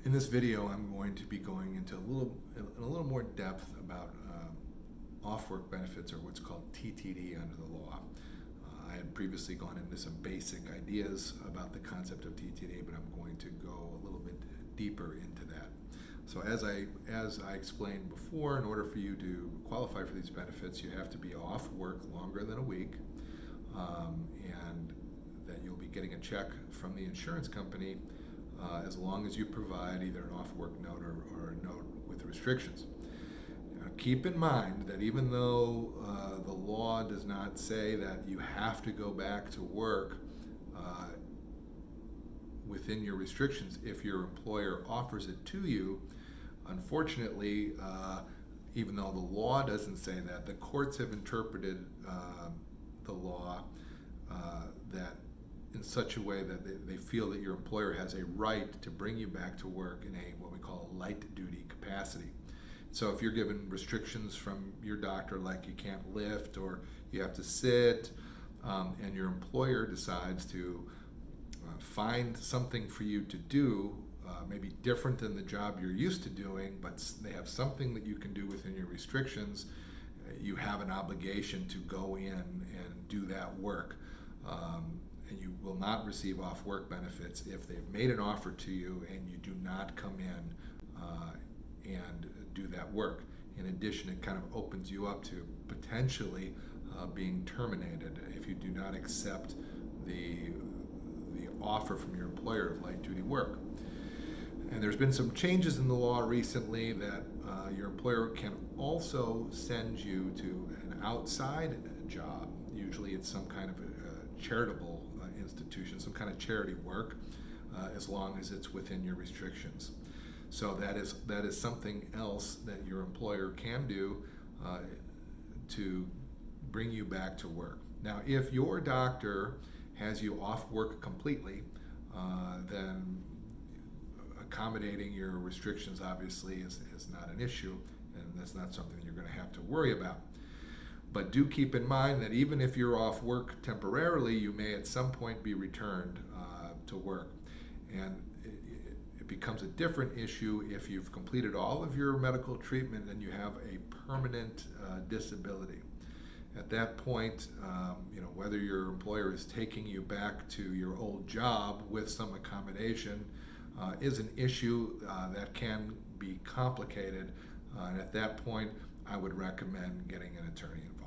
In this video, I'm going to be going into a little more depth about off-work benefits, or what's called TTD under the law. I had previously gone into some basic ideas about the concept of TTD, but I'm going to go a little bit deeper into that. So as I explained before, in order for you to qualify for these benefits, you have to be off work longer than a week, and that you'll be getting a check from the insurance company as long as you provide either an off-work note or a note with restrictions. Now, keep in mind that even though the law does not say that you have to go back to work within your restrictions, if your employer offers it to you, unfortunately, even though the law doesn't say that, the courts have interpreted the law that in such a way that they feel that your employer has a right to bring you back to work in what we call a light duty capacity. So if you're given restrictions from your doctor, like you can't lift or you have to sit, and your employer decides to find something for you to do, maybe different than the job you're used to doing, but they have something that you can do within your restrictions, you have an obligation to go in and do that work. And you will not receive off-work benefits if they've made an offer to you and you do not come in and do that work. In addition, it kind of opens you up to potentially being terminated if you do not accept the offer from your employer of light-duty work. And there's been some changes in the law recently that your employer can also send you to an outside job. Usually it's some kind of a charitable institution, some kind of charity work, as long as it's within your restrictions. So that is something else that your employer can do to bring you back to work. Now, if your doctor has you off work completely, then accommodating your restrictions obviously is not an issue, and that's not something you're going to have to worry about. But do keep in mind that even if you're off work temporarily, you may at some point be returned to work. And it becomes a different issue if you've completed all of your medical treatment and you have a permanent disability. At that point, whether your employer is taking you back to your old job with some accommodation is an issue that can be complicated. And at that point, I would recommend getting an attorney involved.